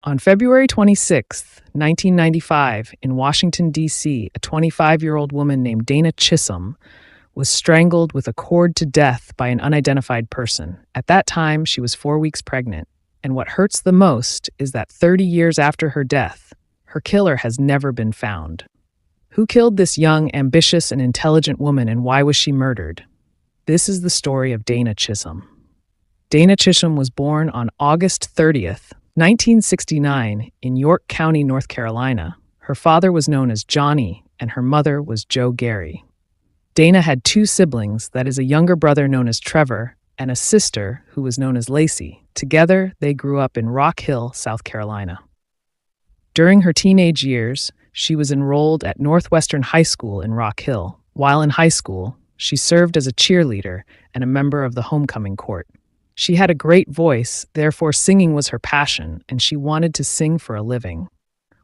On February 26, 1995, in Washington, D.C., a 25-year-old woman named Dana Chisholm was strangled with a cord to death by an unidentified person. At that time, she was 4 weeks pregnant. And what hurts the most is that 30 years after her death, her killer has never been found. Who killed this young, ambitious, and intelligent woman, and why was she murdered? This is the story of Dana Chisholm. Dana Chisholm was born on August 30th, 1969, in York County, North Carolina. Her father was known as Johnny, and her mother was Jo Gary. Dana had two siblings, that is, a younger brother known as Trevor and a sister who was known as Lacey. Together, they grew up in Rock Hill, South Carolina. During her teenage years, she was enrolled at Northwestern High School in Rock Hill. While in high school, she served as a cheerleader and a member of the homecoming court. She had a great voice, therefore singing was her passion, and she wanted to sing for a living.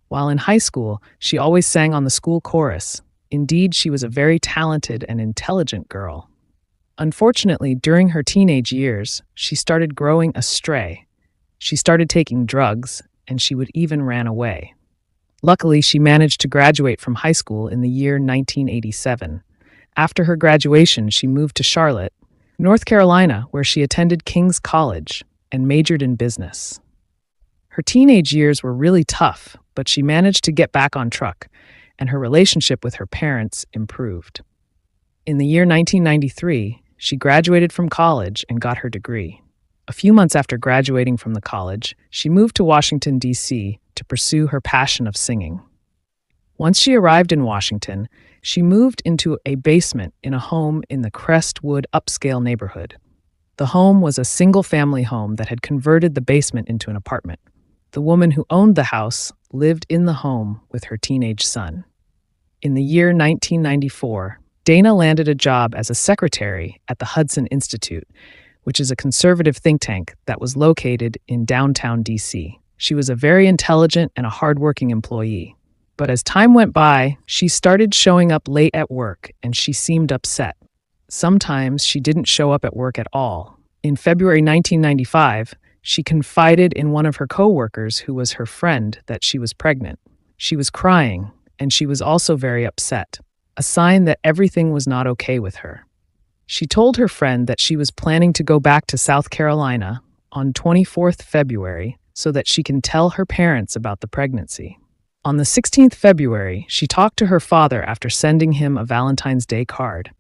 While in high school, she always sang on the school chorus. Indeed, she was a very talented and intelligent girl. Unfortunately, during her teenage years, she started growing astray. She started taking drugs, and she would even ran away. Luckily, she managed to graduate from high school in the year 1987. After her graduation, she moved to Charlotte, North Carolina, where she attended King's College and majored in business. Her teenage years were really tough, but she managed to get back on track, and her relationship with her parents improved. In the year 1993, she graduated from college and got her degree. A few months after graduating from the college, she moved to Washington, D.C. to pursue her passion of singing. Once she arrived in Washington, she moved into a basement in a home in the Crestwood upscale neighborhood. The home was a single-family home that had converted the basement into an apartment. The woman who owned the house lived in the home with her teenage son. In the year 1994, Dana landed a job as a secretary at the Hudson Institute, which is a conservative think tank that was located in downtown D.C. She was a very intelligent and a hardworking employee. But as time went by, she started showing up late at work, and she seemed upset. Sometimes she didn't show up at work at all. In February 1995, she confided in one of her coworkers, who was her friend, that she was pregnant. She was crying, and she was also very upset, a sign that everything was not okay with her. She told her friend that she was planning to go back to South Carolina on 24th February so that she can tell her parents about the pregnancy. On the 16th February, she talked to her father after sending him a Valentine's Day card.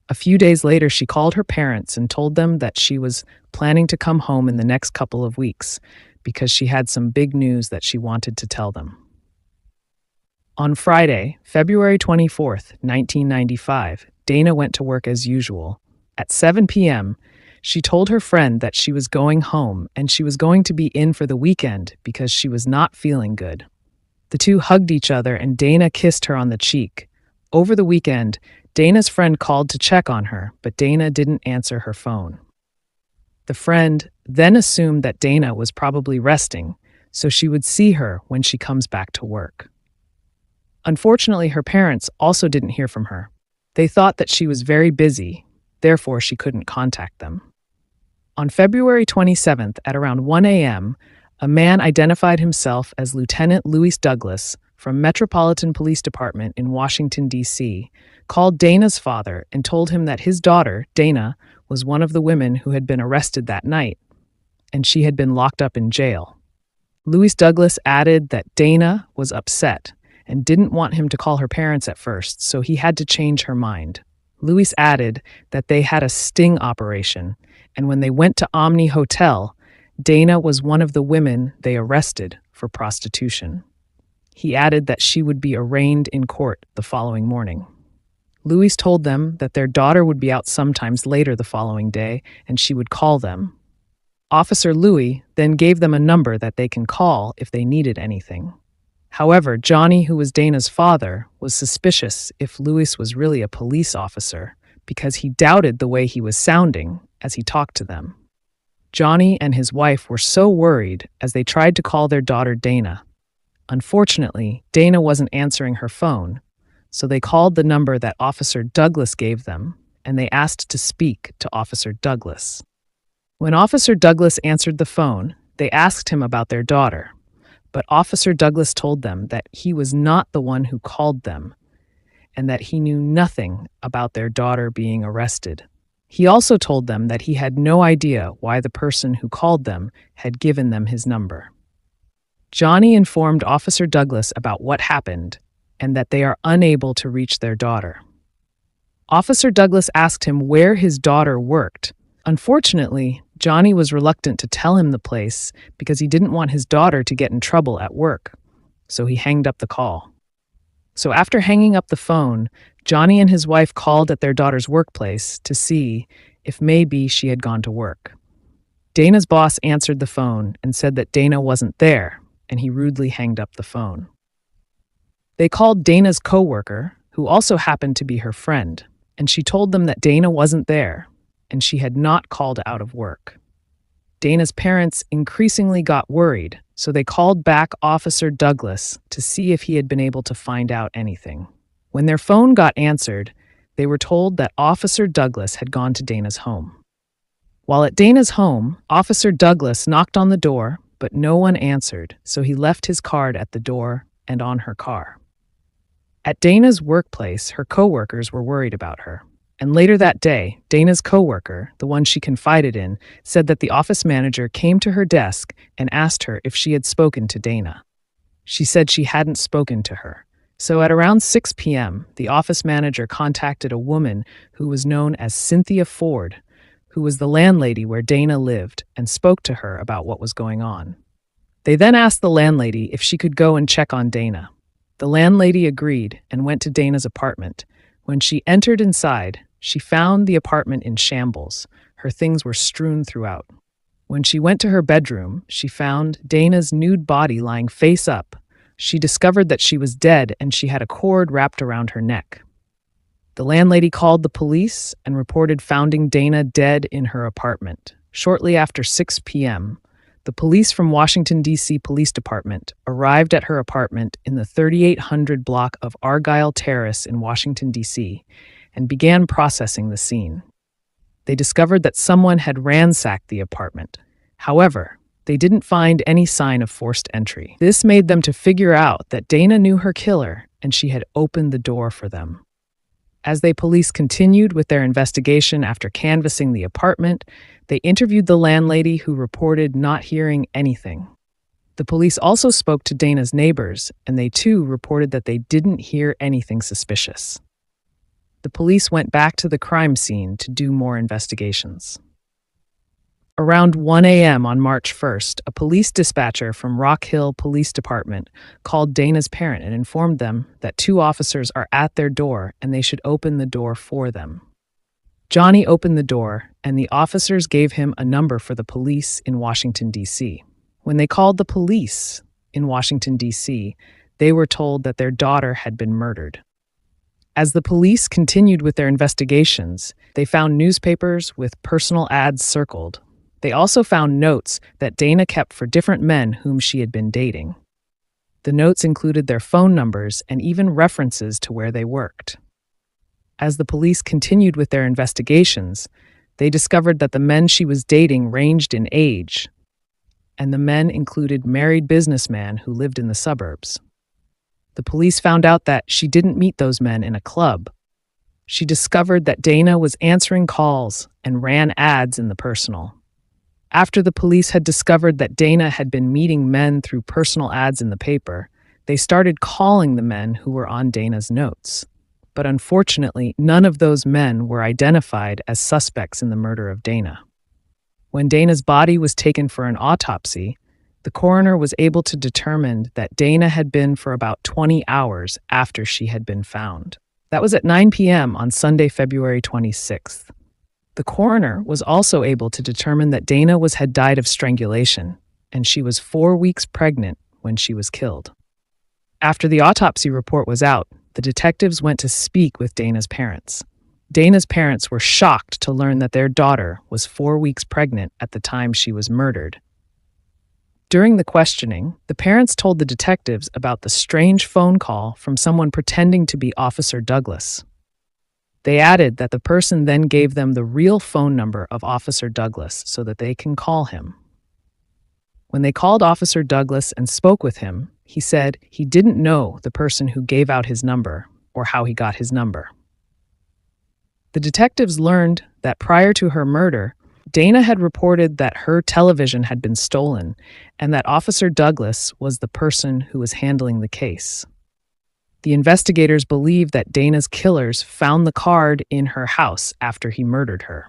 A few days later, she called her parents and told them that she was planning to come home in the next couple of weeks because she had some big news that she wanted to tell them. On Friday, February 24th, 1995, Dana went to work as usual. At 7 p.m., she told her friend that she was going home and she was going to be in for the weekend because she was not feeling good. The two hugged each other and Dana kissed her on the cheek. Over the weekend, Dana's friend called to check on her, but Dana didn't answer her phone. The friend then assumed that Dana was probably resting, so she would see her when she comes back to work. Unfortunately, her parents also didn't hear from her. They thought that she was very busy, therefore she couldn't contact them. On February 27th at around 1 a.m., a man identified himself as Lieutenant Louis Douglas from Metropolitan Police Department in Washington, D.C., called Dana's father and told him that his daughter, Dana, was one of the women who had been arrested that night, and she had been locked up in jail. Louis Douglas added that Dana was upset and didn't want him to call her parents at first, so he had to change her mind. Louis added that they had a sting operation, and when they went to Omni Hotel, Dana was one of the women they arrested for prostitution. He added that she would be arraigned in court the following morning. Louis told them that their daughter would be out sometimes later the following day, and she would call them. Officer Louis then gave them a number that they can call if they needed anything. However, Johnny, who was Dana's father, was suspicious if Louis was really a police officer because he doubted the way he was sounding as he talked to them. Johnny and his wife were so worried as they tried to call their daughter Dana. Unfortunately, Dana wasn't answering her phone, so they called the number that Officer Douglas gave them, and they asked to speak to Officer Douglas. When Officer Douglas answered the phone, they asked him about their daughter, But Officer Douglas told them that he was not the one who called them and that he knew nothing about their daughter being arrested. He also told them that he had no idea why the person who called them had given them his number. Johnny informed Officer Douglas about what happened and that they are unable to reach their daughter. Officer Douglas asked him where his daughter worked. Unfortunately, Johnny was reluctant to tell him the place because he didn't want his daughter to get in trouble at work, so he hanged up the call. So after hanging up the phone, Johnny and his wife called at their daughter's workplace to see if maybe she had gone to work. Dana's boss answered the phone and said that Dana wasn't there, and he rudely hanged up the phone. They called Dana's coworker, who also happened to be her friend, and she told them that Dana wasn't there, and she had not called out of work. Dana's parents increasingly got worried, so they called back Officer Douglas to see if he had been able to find out anything. When their phone got answered, they were told that Officer Douglas had gone to Dana's home. While at Dana's home, Officer Douglas knocked on the door, but no one answered, so he left his card at the door and on her car. At Dana's workplace, her coworkers were worried about her. And later that day, Dana's coworker, the one she confided in, said that the office manager came to her desk and asked her if she had spoken to Dana. She said she hadn't spoken to her. So at around 6 p.m., the office manager contacted a woman who was known as Cynthia Ford, who was the landlady where Dana lived, and spoke to her about what was going on. They then asked the landlady if she could go and check on Dana. The landlady agreed and went to Dana's apartment. When she entered inside, she found the apartment in shambles. Her things were strewn throughout. When she went to her bedroom, she found Dana's nude body lying face up. She discovered that she was dead and she had a cord wrapped around her neck. The landlady called the police and reported finding Dana dead in her apartment. Shortly after 6 p.m., the police from Washington, D.C. Police Department arrived at her apartment in the 3800 block of Argyle Terrace in Washington, D.C., and began processing the scene. They discovered that someone had ransacked the apartment. However, they didn't find any sign of forced entry. This made them to figure out that Dana knew her killer and she had opened the door for them. As the police continued with their investigation after canvassing the apartment, they interviewed the landlady who reported not hearing anything. The police also spoke to Dana's neighbors, and they too reported that they didn't hear anything suspicious. The police went back to the crime scene to do more investigations. Around 1 a.m. on March 1st, a police dispatcher from Rock Hill Police Department called Dana's parent and informed them that 2 officers are at their door and they should open the door for them. Johnny opened the door, and the officers gave him a number for the police in Washington, D.C. When they called the police in Washington, D.C., they were told that their daughter had been murdered. As the police continued with their investigations, they found newspapers with personal ads circled. They also found notes that Dana kept for different men whom she had been dating. The notes included their phone numbers and even references to where they worked. As the police continued with their investigations, they discovered that the men she was dating ranged in age, and the men included married businessmen who lived in the suburbs. The police found out that she didn't meet those men in a club. She discovered that Dana was answering calls and ran ads in the personal. After the police had discovered that Dana had been meeting men through personal ads in the paper, they started calling the men who were on Dana's notes. But unfortunately, none of those men were identified as suspects in the murder of Dana. When Dana's body was taken for an autopsy, the coroner was able to determine that Dana had been for about 20 hours after she had been found. That was at 9 p.m. on Sunday, February 26th. The coroner was also able to determine that Dana had died of strangulation, and she was 4 weeks pregnant when she was killed. After the autopsy report was out, the detectives went to speak with Dana's parents. Dana's parents were shocked to learn that their daughter was 4 weeks pregnant at the time she was murdered. During the questioning, the parents told the detectives about the strange phone call from someone pretending to be Officer Douglas. They added that the person then gave them the real phone number of Officer Douglas so that they can call him. When they called Officer Douglas and spoke with him, he said he didn't know the person who gave out his number or how he got his number. The detectives learned that prior to her murder, Dana had reported that her television had been stolen and that Officer Douglas was the person who was handling the case. The investigators believe that Dana's killers found the card in her house after he murdered her.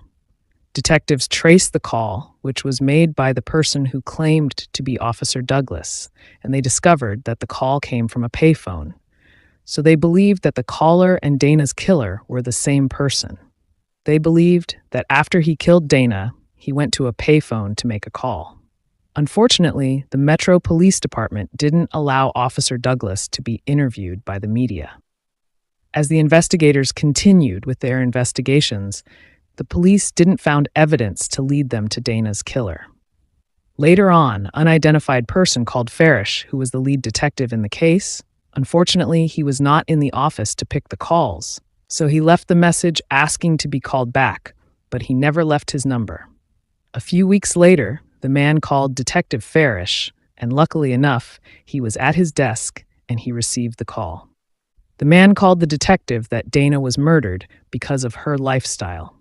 Detectives traced the call, which was made by the person who claimed to be Officer Douglas, and they discovered that the call came from a payphone. So they believed that the caller and Dana's killer were the same person. They believed that after he killed Dana, he went to a payphone to make a call. Unfortunately, the Metro Police Department didn't allow Officer Douglas to be interviewed by the media. As the investigators continued with their investigations, the police didn't find evidence to lead them to Dana's killer. Later on, an unidentified person called Farish, who was the lead detective in the case, unfortunately, he was not in the office to pick the calls, so he left the message asking to be called back, but he never left his number. A few weeks later, the man called Detective Farish, and luckily enough, he was at his desk and he received the call. The man called the detective that Dana was murdered because of her lifestyle.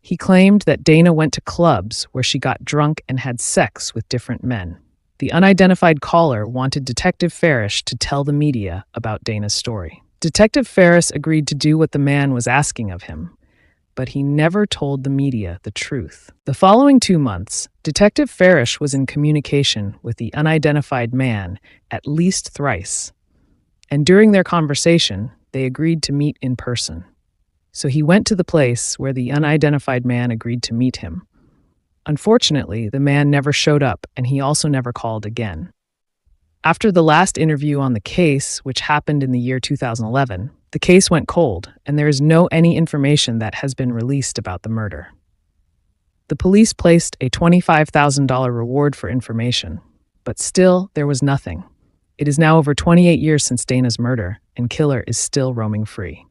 He claimed that Dana went to clubs where she got drunk and had sex with different men. The unidentified caller wanted Detective Farish to tell the media about Dana's story. Detective Farish agreed to do what the man was asking of him, but he never told the media the truth. The following 2 months, Detective Farish was in communication with the unidentified man at least thrice, and during their conversation, they agreed to meet in person. So he went to the place where the unidentified man agreed to meet him. Unfortunately, the man never showed up, and he also never called again. After the last interview on the case, which happened in the year 2011, the case went cold, and there is no any information that has been released about the murder. The police placed a $25,000 reward for information, but still there was nothing. It is now over 28 years since Dana's murder, and killer is still roaming free.